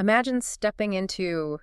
Imagine stepping into,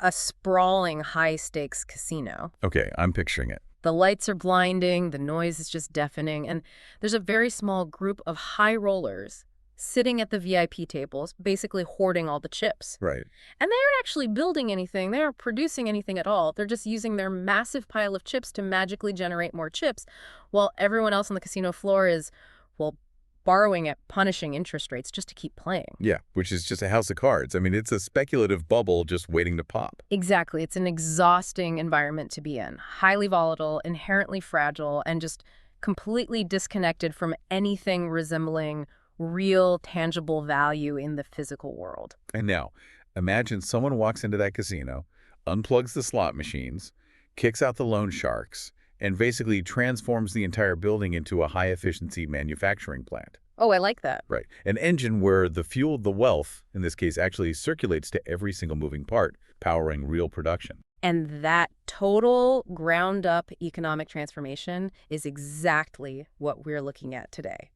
a sprawling high-stakes casino. Okay, I'm picturing it. The lights are blinding, the noise is just deafening, and there's a very small group of high rollers sitting at the VIP tables, basically hoarding all the chips. Right. And they aren't actually building anything, they aren't producing anything at all. They're just using their massive pile of chips to magically generate more chips, while everyone else on the casino floor is, well, borrowing at punishing interest rates just to keep playing. Yeah, which is just a house of cards. I mean, it's a speculative bubble just waiting to pop. Exactly. It's an exhausting environment to be in. Highly volatile, inherently fragile, and just completely disconnected from anything resembling real, tangible value in the physical world. And now, imagine someone walks into that casino, unplugs the slot machines, kicks out the loan sharks, and basically transforms the entire building into a high-efficiency manufacturing plant. Oh, I like that. Right. An engine where the fuel, the wealth, in this case, actually circulates to every single moving part, powering real production. And that total ground-up economic transformation is exactly what we're looking at today.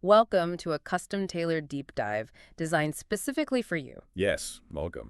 Welcome to a custom-tailored deep dive designed specifically for you. Yes, welcome.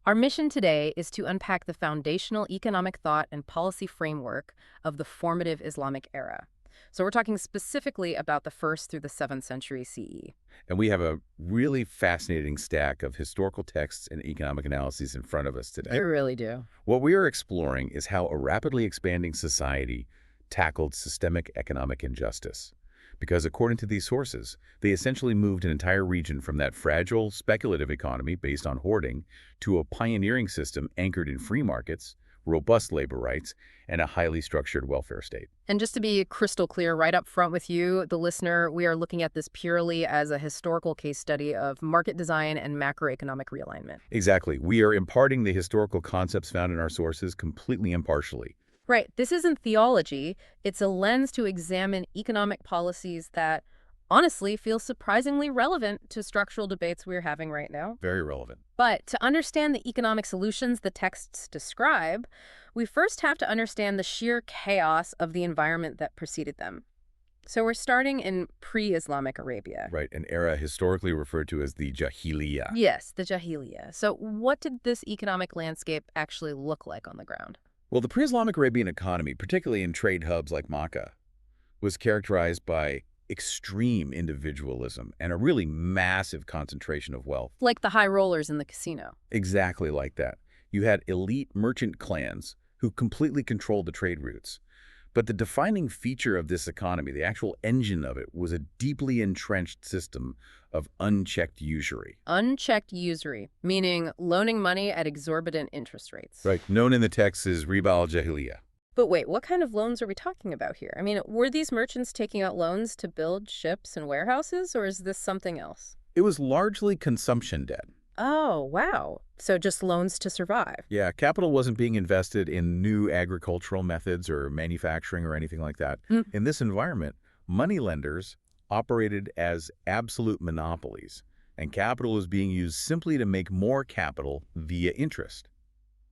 Our mission today is to unpack the foundational economic thought and policy framework of the formative Islamic era. So we're talking specifically about the 1st through the 7th century CE. And we have a really fascinating stack of historical texts and economic analyses in front of us today. I really do. What we are exploring is how a rapidly expanding society tackled systemic economic injustice. Because according to these sources, they essentially moved an entire region from that fragile, speculative economy based on hoarding to a pioneering system anchored in free markets, robust labor rights, and a highly structured welfare state. And just to be crystal clear right up front with you, the listener, we are looking at this purely as a historical case study of market design and macroeconomic realignment. Exactly. We are imparting the historical concepts found in our sources completely impartially. Right. This isn't theology. It's a lens to examine economic policies that, honestly, feel surprisingly relevant to structural debates we're having right now. Very relevant. But to understand the economic solutions the texts describe, we first have to understand the sheer chaos of the environment that preceded them. So we're starting in pre-Islamic Arabia. Right, an era historically referred to as the Jahiliyyah. Yes, the Jahiliyyah. So what did this economic landscape actually look like on the ground? Well, the pre-Islamic Arabian economy, particularly in trade hubs like Makkah, was characterized by extreme individualism and a really massive concentration of wealth. Like the high rollers in the casino. Exactly like that. You had elite merchant clans who completely controlled the trade routes. But the defining feature of this economy, the actual engine of it, was a deeply entrenched system of unchecked usury. Unchecked usury, meaning loaning money at exorbitant interest rates. Right, known in the text as Riba Al-Jahiliyyah. But wait, what kind of loans are we talking about here? I mean, were these merchants taking out loans to build ships and warehouses, or is this something else? It was largely consumption debt. Oh, wow. So just loans to survive. Yeah, capital wasn't being invested in new agricultural methods or manufacturing or anything like that. In this environment, moneylenders operated as absolute monopolies, and capital was being used simply to make more capital via interest.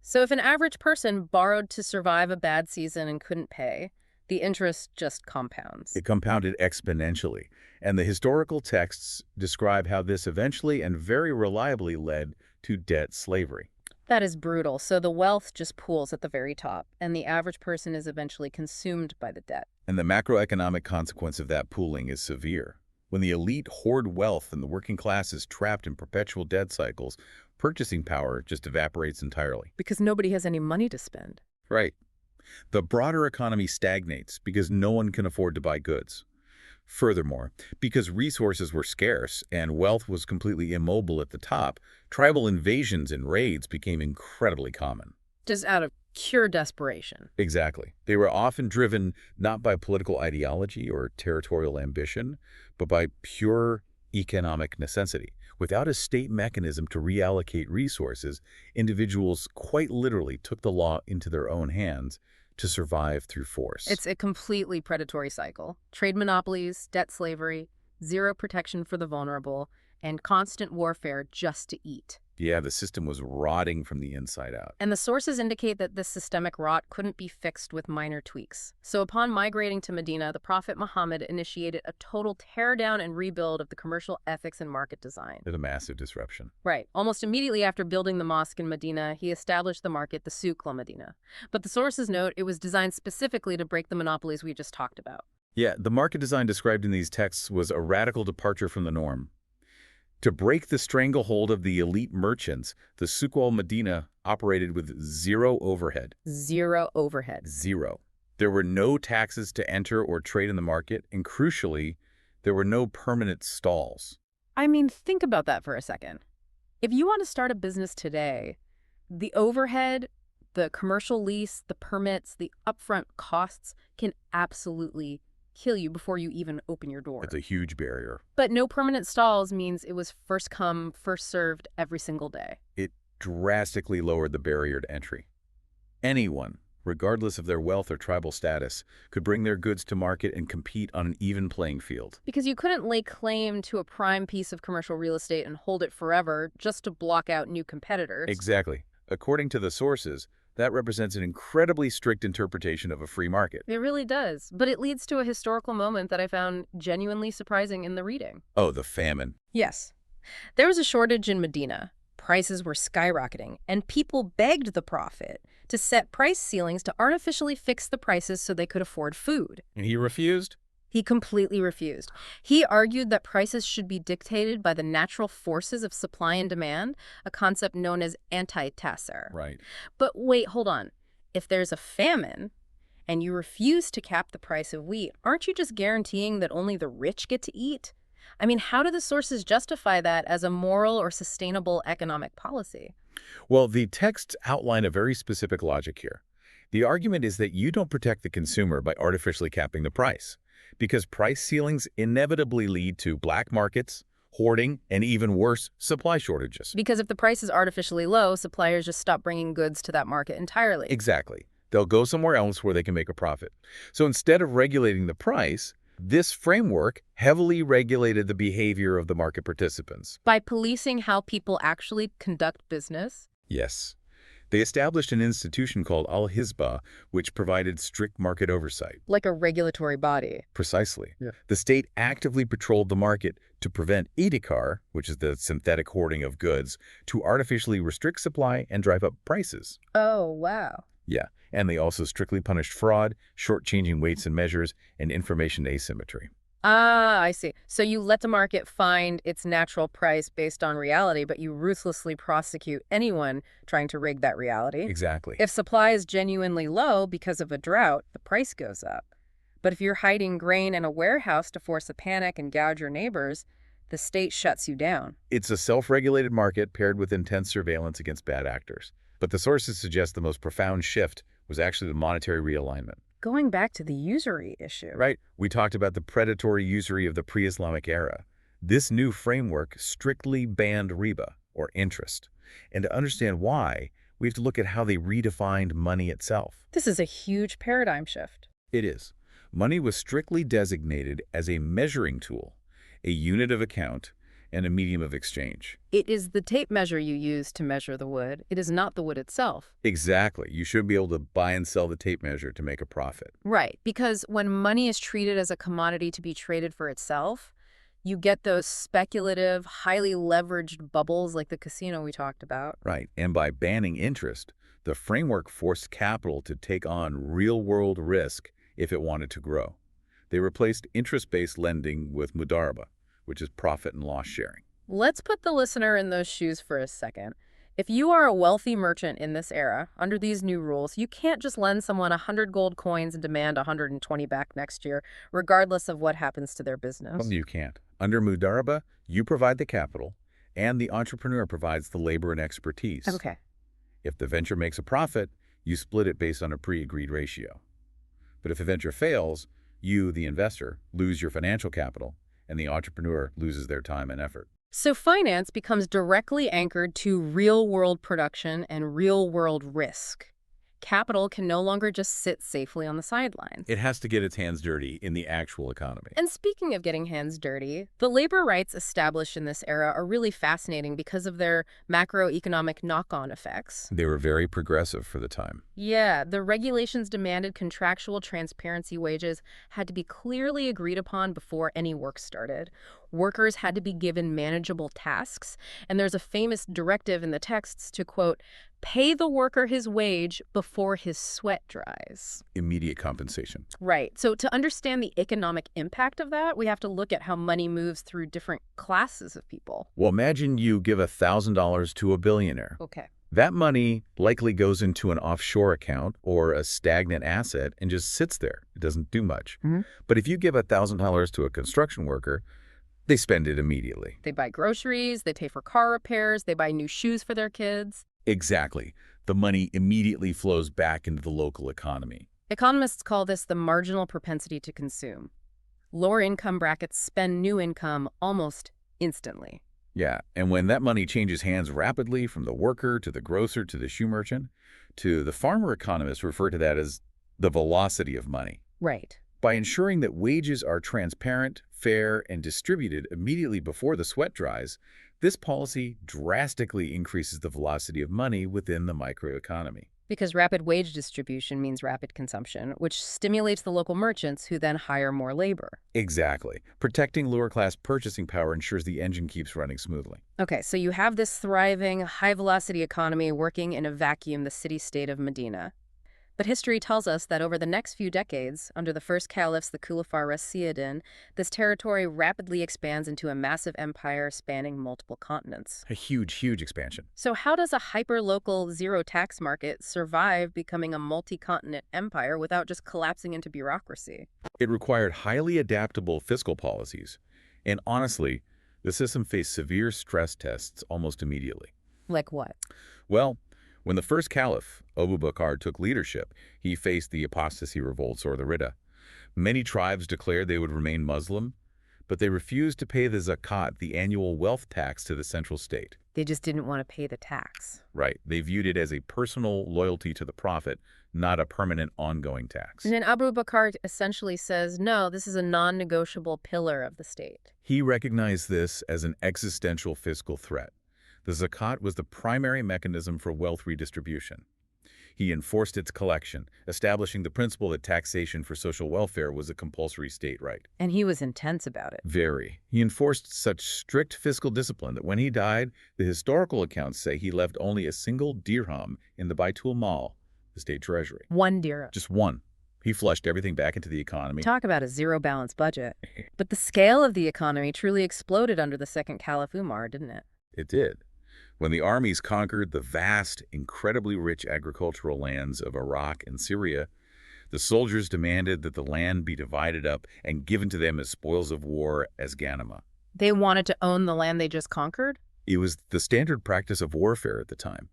So if an average person borrowed to survive a bad season and couldn't pay, the interest just compounds. It compounded exponentially, and the historical texts describe how this eventually and very reliably led to debt slavery. That is brutal. So the wealth just pools at the very top, and the average person is eventually consumed by the debt. And the macroeconomic consequence of that pooling is severe. When the elite hoard wealth and the working class is trapped in perpetual debt cycles, purchasing power just evaporates entirely. Because nobody has any money to spend. Right. The broader economy stagnates because no one can afford to buy goods. Furthermore, because resources were scarce and wealth was completely immobile at the top, tribal invasions and raids became incredibly common. Just out of pure desperation. Exactly. They were often driven not by political ideology or territorial ambition, but by pure economic necessity. Without a state mechanism to reallocate resources, individuals quite literally took the law into their own hands to survive through force. It's a completely predatory cycle. Trade monopolies, debt slavery, zero protection for the vulnerable, and constant warfare just to eat. Yeah, the system was rotting from the inside out. And the sources indicate that this systemic rot couldn't be fixed with minor tweaks. So upon migrating to Medina, the Prophet Muhammad initiated a total teardown and rebuild of the commercial ethics and market design. It's a massive disruption. Right. Almost immediately after building the mosque in Medina, he established the market, the Souk al-Medina. But the sources note it was designed specifically to break the monopolies we just talked about. Yeah, the market design described in these texts was a radical departure from the norm. To break the stranglehold of the elite merchants, the Souk al-Medina operated with zero overhead. Zero overhead. Zero. There were no taxes to enter or trade in the market, and crucially, there were no permanent stalls. I mean, think about that for a second. If you want to start a business today, the overhead, the commercial lease, the permits, the upfront costs can absolutely kill you before you even open your door. It's a huge barrier. But no permanent stalls means it was first come, first served every single day. It drastically lowered the barrier to entry. Anyone, regardless of their wealth or tribal status, could bring their goods to market and compete on an even playing field. Because you couldn't lay claim to a prime piece of commercial real estate and hold it forever just to block out new competitors. Exactly. According to the sources, that represents an incredibly strict interpretation of a free market. It really does. But it leads to a historical moment that I found genuinely surprising in the reading. Oh, the famine. Yes. There was a shortage in Medina. Prices were skyrocketing, and people begged the Prophet to set price ceilings to artificially fix the prices so they could afford food. And he refused? He completely refused. He argued that prices should be dictated by the natural forces of supply and demand, a concept known as anti-tasser. Right. But wait, hold on. If there's a famine and you refuse to cap the price of wheat, aren't you just guaranteeing that only the rich get to eat? I mean, how do the sources justify that as a moral or sustainable economic policy? Well, the texts outline a very specific logic here. The argument is that you don't protect the consumer by artificially capping the price, because price ceilings inevitably lead to black markets, hoarding, and even worse, supply shortages. Because if the price is artificially low, suppliers just stop bringing goods to that market entirely. Exactly. They'll go somewhere else where they can make a profit. So instead of regulating the price, this framework heavily regulated the behavior of the market participants. By policing how people actually conduct business? Yes. They established an institution called Al-Hizbah, which provided strict market oversight. Like a regulatory body. Precisely. Yeah. The state actively patrolled the market to prevent idikar, which is the synthetic hoarding of goods, to artificially restrict supply and drive up prices. Oh, wow. Yeah, and they also strictly punished fraud, shortchanging weights and measures, and information asymmetry. Ah, I see. So you let the market find its natural price based on reality, but you ruthlessly prosecute anyone trying to rig that reality. Exactly. If supply is genuinely low because of a drought, the price goes up. But if you're hiding grain in a warehouse to force a panic and gouge your neighbors, the state shuts you down. It's a self-regulated market paired with intense surveillance against bad actors. But the sources suggest the most profound shift was actually the monetary realignment. Going back to the usury issue. Right. We talked about the predatory usury of the pre-Islamic era. This new framework strictly banned riba, or interest. And to understand why, we have to look at how they redefined money itself. This is a huge paradigm shift. It is. Money was strictly designated as a measuring tool, a unit of account, and a medium of exchange. It is the tape measure you use to measure the wood. It is not the wood itself. Exactly. You should be able to buy and sell the tape measure to make a profit. Right, because when money is treated as a commodity to be traded for itself, you get those speculative, highly leveraged bubbles like the casino we talked about. Right. And by banning interest, the framework forced capital to take on real-world risk if it wanted to grow. They replaced interest-based lending with Mudarabah, which is profit and loss sharing. Let's put the listener in those shoes for a second. If you are a wealthy merchant in this era, under these new rules, you can't just lend someone 100 gold coins and demand 120 back next year, regardless of what happens to their business. Well, you can't. Under Mudarabah, you provide the capital, and the entrepreneur provides the labor and expertise. Okay. If the venture makes a profit, you split it based on a pre-agreed ratio. But if a venture fails, you, the investor, lose your financial capital, and the entrepreneur loses their time and effort. So finance becomes directly anchored to real-world production and real-world risk. Capital can no longer just sit safely on the sidelines. It has to get its hands dirty in the actual economy. And speaking of getting hands dirty, the labor rights established in this era are really fascinating because of their macroeconomic knock-on effects. They were very progressive for the time. Yeah, the regulations demanded contractual transparency. Wages had to be clearly agreed upon before any work started. Workers had to be given manageable tasks, and there's a famous directive in the texts to, quote, pay the worker his wage before his sweat dries. Immediate compensation. Right. So to understand the economic impact of that, we have to look at how money moves through different classes of people. Well, imagine you give $1,000 to a billionaire. Okay. That money likely goes into an offshore account or a stagnant asset and just sits there. It doesn't do much. But if you give $1,000 to a construction worker, they spend it immediately. They buy groceries, they pay for car repairs, they buy new shoes for their kids. Exactly. The money immediately flows back into the local economy. Economists call this the marginal propensity to consume. Lower income brackets spend new income almost instantly. Yeah, and when that money changes hands rapidly from the worker to the grocer to the shoe merchant to the farmer, economists refer to that as the velocity of money. Right. By ensuring that wages are transparent, fair, and distributed immediately before the sweat dries, this policy drastically increases the velocity of money within the microeconomy. Because rapid wage distribution means rapid consumption, which stimulates the local merchants who then hire more labor. Exactly. Protecting lower-class purchasing power ensures the engine keeps running smoothly. Okay, so you have this thriving, high-velocity economy working in a vacuum, the city-state of Medina. But history tells us that over the next few decades, under the first caliphs, the Khulafa Rashidun, this territory rapidly expands into a massive empire spanning multiple continents. A huge, huge expansion. So how does a hyper-local zero-tax market survive becoming a multi-continent empire without just collapsing into bureaucracy? It required highly adaptable fiscal policies. And honestly, the system faced severe stress tests almost immediately. Like what? Well, when the first caliph, Abu Bakr, took leadership, he faced the apostasy revolts, or the Ridda. Many tribes declared they would remain Muslim, but they refused to pay the zakat, the annual wealth tax, to the central state. They just didn't want to pay the tax. Right. They viewed it as a personal loyalty to the prophet, not a permanent ongoing tax. And then Abu Bakr essentially says, no, this is a non-negotiable pillar of the state. He recognized this as an existential fiscal threat. The zakat was the primary mechanism for wealth redistribution. He enforced its collection, establishing the principle that taxation for social welfare was a compulsory state right. And he was intense about it. Very. He enforced such strict fiscal discipline that when he died, the historical accounts say he left only a single dirham in the Baitul Mal, the state treasury. 1 dirham. Just one. He flushed everything back into the economy. Talk about a zero-balance budget. But the scale of the economy truly exploded under the second Caliph Umar, didn't it? It did. When the armies conquered the vast, incredibly rich agricultural lands of Iraq and Syria, the soldiers demanded that the land be divided up and given to them as spoils of war as ghanima. They wanted to own the land they just conquered? It was the standard practice of warfare at the time.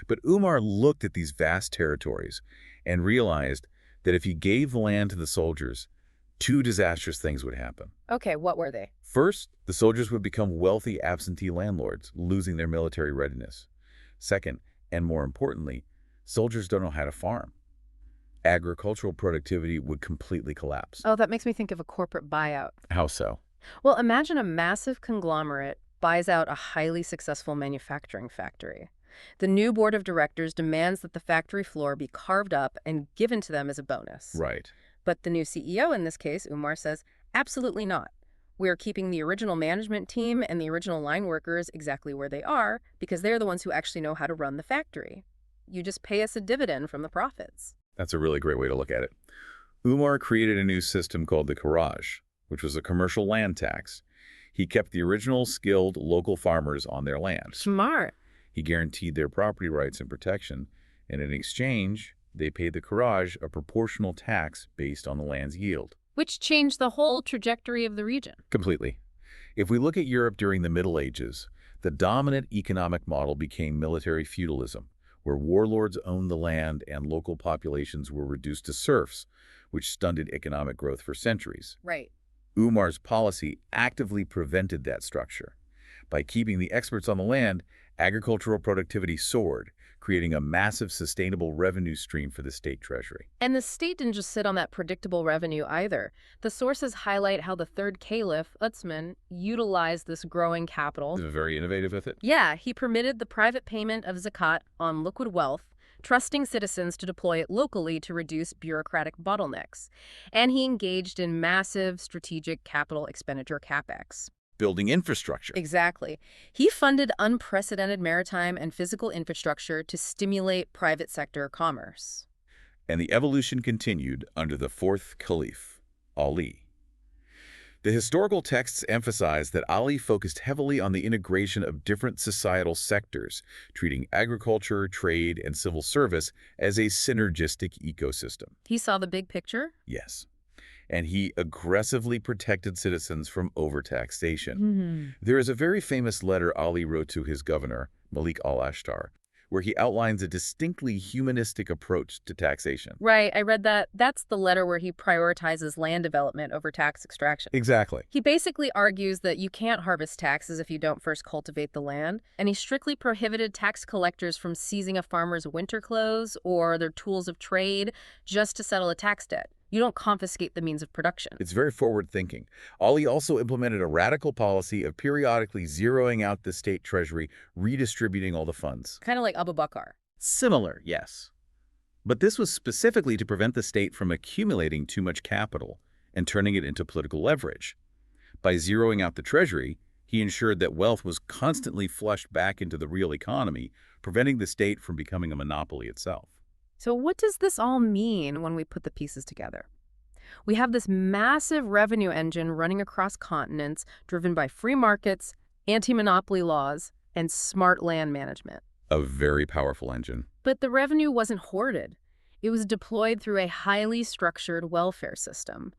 But Umar looked at these vast territories and realized that if he gave the land to the soldiers, two disastrous things would happen. Okay, what were they? First, the soldiers would become wealthy absentee landlords, losing their military readiness. Second, and more importantly, soldiers don't know how to farm. Agricultural productivity would completely collapse. Oh, that makes me think of a corporate buyout. How so? Well, imagine a massive conglomerate buys out a highly successful manufacturing factory. The new board of directors demands that the factory floor be carved up and given to them as a bonus. Right. But the new CEO in this case, Umar, says, absolutely not. We're keeping the original management team and the original line workers exactly where they are because they're the ones who actually know how to run the factory. You just pay us a dividend from the profits. That's a really great way to look at it. Umar created a new system called the Kharaj, which was a commercial land tax. He kept the original skilled local farmers on their land. Smart. He guaranteed their property rights and protection, and in exchange, they paid the Kharaj a proportional tax based on the land's yield. Which changed the whole trajectory of the region. Completely. If we look at Europe during the Middle Ages, the dominant economic model became military feudalism, where warlords owned the land and local populations were reduced to serfs, which stunted economic growth for centuries. Right. Umar's policy actively prevented that structure. By keeping the experts on the land, agricultural productivity soared, creating a massive sustainable revenue stream for the state treasury. And the state didn't just sit on that predictable revenue either. The sources highlight how the third caliph, Uthman, utilized this growing capital. They're very innovative with it. Yeah, he permitted the private payment of zakat on liquid wealth, trusting citizens to deploy it locally to reduce bureaucratic bottlenecks. And he engaged in massive strategic capital expenditure capex. Building infrastructure. Exactly. He funded unprecedented maritime and physical infrastructure to stimulate private sector commerce. And the evolution continued under the fourth caliph, Ali. The historical texts emphasize that Ali focused heavily on the integration of different societal sectors, treating agriculture, trade, and civil service as a synergistic ecosystem. He saw the big picture? Yes. And he aggressively protected citizens from overtaxation. There is a very famous letter Ali wrote to his governor, Malik al-Ashtar, where he outlines a distinctly humanistic approach to taxation. Right, I read that. That's the letter where he prioritizes land development over tax extraction. Exactly. He basically argues that you can't harvest taxes if you don't first cultivate the land, and he strictly prohibited tax collectors from seizing a farmer's winter clothes or their tools of trade just to settle a tax debt. You don't confiscate the means of production. It's very forward-thinking. Ali also implemented a radical policy of periodically zeroing out the state treasury, redistributing all the funds. Kind of like Abu Bakr. Similar, yes. But this was specifically to prevent the state from accumulating too much capital and turning it into political leverage. By zeroing out the treasury, he ensured that wealth was constantly flushed back into the real economy, preventing the state from becoming a monopoly itself. So what does this all mean when we put the pieces together? We have this massive revenue engine running across continents, driven by free markets, anti-monopoly laws, and smart land management. A very powerful engine. But the revenue wasn't hoarded. It was deployed through a highly structured welfare system.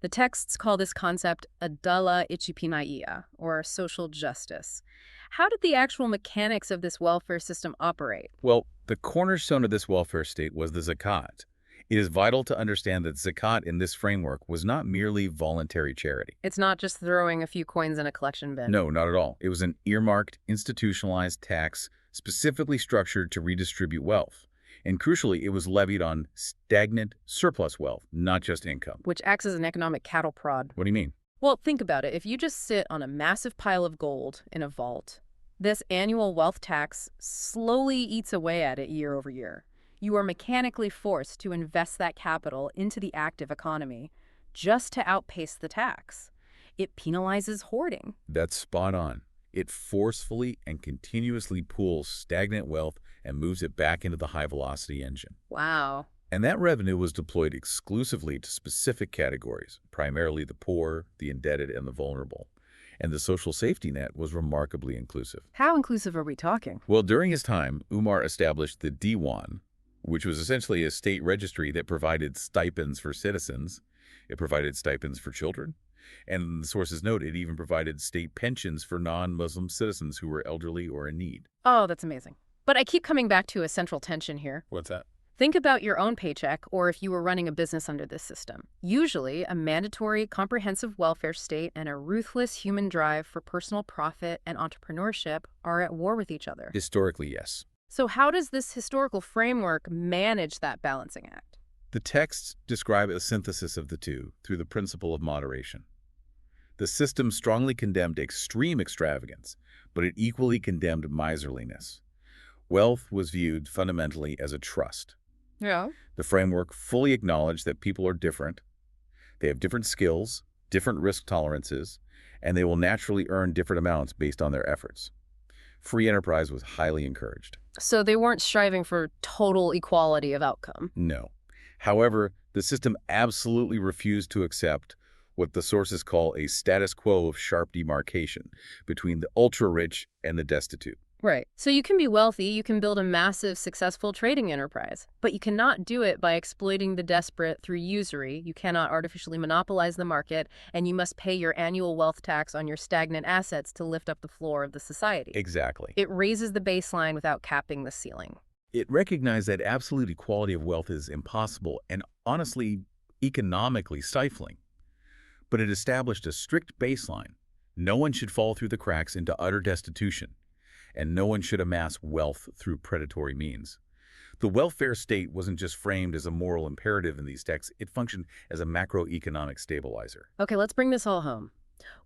The texts call this concept Adala Ijtimaiya, or social justice. How did the actual mechanics of this welfare system operate? Well, the cornerstone of this welfare state was the zakat. It is vital to understand that zakat in this framework was not merely voluntary charity. It's not just throwing a few coins in a collection bin. No, not at all. It was an earmarked, institutionalized tax specifically structured to redistribute wealth. And crucially, it was levied on stagnant, surplus wealth, not just income. Which acts as an economic cattle prod. What do you mean? Well, think about it. If you just sit on a massive pile of gold in a vault, this annual wealth tax slowly eats away at it year over year. You are mechanically forced to invest that capital into the active economy just to outpace the tax. It penalizes hoarding. That's spot on. It forcefully and continuously pools stagnant wealth and moves it back into the high-velocity engine. Wow. And that revenue was deployed exclusively to specific categories, primarily the poor, the indebted, and the vulnerable. And the social safety net was remarkably inclusive. How inclusive are we talking? Well, during his time, Umar established the Diwan, which was essentially a state registry that provided stipends for citizens. It provided stipends for children. And the sources note it even provided state pensions for non-Muslim citizens who were elderly or in need. Oh, that's amazing. But I keep coming back to a central tension here. What's that? Think about your own paycheck or if you were running a business under this system. Usually, a mandatory, comprehensive welfare state and a ruthless human drive for personal profit and entrepreneurship are at war with each other. Historically, yes. So how does this historical framework manage that balancing act? The texts describe a synthesis of the two through the principle of moderation. The system strongly condemned extreme extravagance, but it equally condemned miserliness. Wealth was viewed fundamentally as a trust. Yeah. The framework fully acknowledged that people are different. They have different skills, different risk tolerances, and they will naturally earn different amounts based on their efforts. Free enterprise was highly encouraged. So they weren't striving for total equality of outcome. No. However, the system absolutely refused to accept what the sources call a status quo of sharp demarcation between the ultra-rich and the destitute. Right. So you can be wealthy, you can build a massive, successful trading enterprise, but you cannot do it by exploiting the desperate through usury. You cannot artificially monopolize the market, and you must pay your annual wealth tax on your stagnant assets to lift up the floor of the society. Exactly. It raises the baseline without capping the ceiling. It recognized that absolute equality of wealth is impossible and, honestly, economically stifling. But it established a strict baseline. No one should fall through the cracks into utter destitution. and no one should amass wealth through predatory means. The welfare state wasn't just framed as a moral imperative in these texts, it functioned as a macroeconomic stabilizer. Okay, let's bring this all home.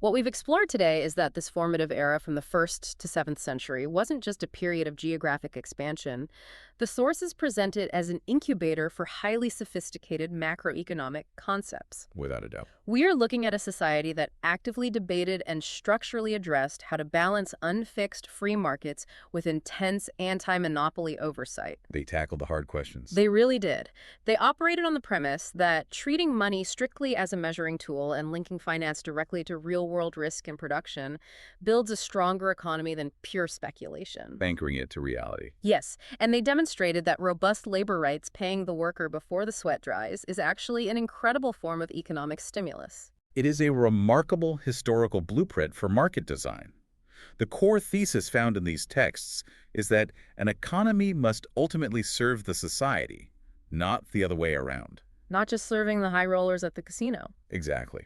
What we've explored today is that this formative era from the 1st to 7th century wasn't just a period of geographic expansion. The sources present it as an incubator for highly sophisticated macroeconomic concepts. Without a doubt. We are looking at a society that actively debated and structurally addressed how to balance unfixed free markets with intense anti-monopoly oversight. They tackled the hard questions. They really did. They operated on the premise that treating money strictly as a measuring tool and linking finance directly to real-world risk and production builds a stronger economy than pure speculation. Anchoring it to reality. Yes, and they demonstrated that robust labor rights, paying the worker before the sweat dries, is actually an incredible form of economic stimulus. It is a remarkable historical blueprint for market design. The core thesis found in these texts is that an economy must ultimately serve the society, not the other way around. Not just serving the high rollers at the casino. Exactly.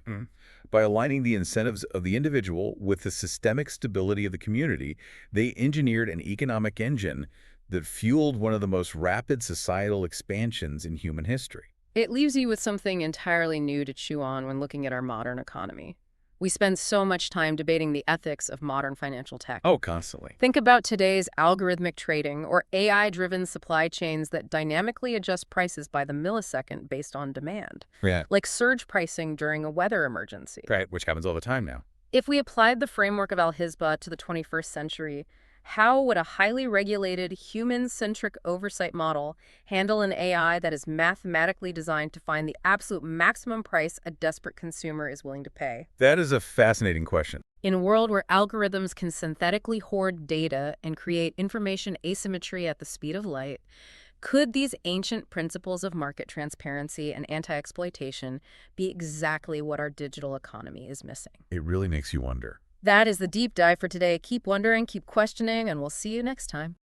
By aligning the incentives of the individual with the systemic stability of the community, they engineered an economic engine that fueled one of the most rapid societal expansions in human history. It leaves you with something entirely new to chew on when looking at our modern economy. We spend so much time debating the ethics of modern financial tech. Oh, constantly. Think about today's algorithmic trading or AI-driven supply chains that dynamically adjust prices by the millisecond based on demand. Yeah. Like surge pricing during a weather emergency. Right, which happens all the time now. If we applied the framework of Al-Hizbah to the 21st century, how would a highly regulated, human-centric oversight model handle an AI that is mathematically designed to find the absolute maximum price a desperate consumer is willing to pay? That is a fascinating question. In a world where algorithms can synthetically hoard data and create information asymmetry at the speed of light, could these ancient principles of market transparency and anti-exploitation be exactly what our digital economy is missing? It really makes you wonder. That is the deep dive for today. Keep wondering, keep questioning, and we'll see you next time.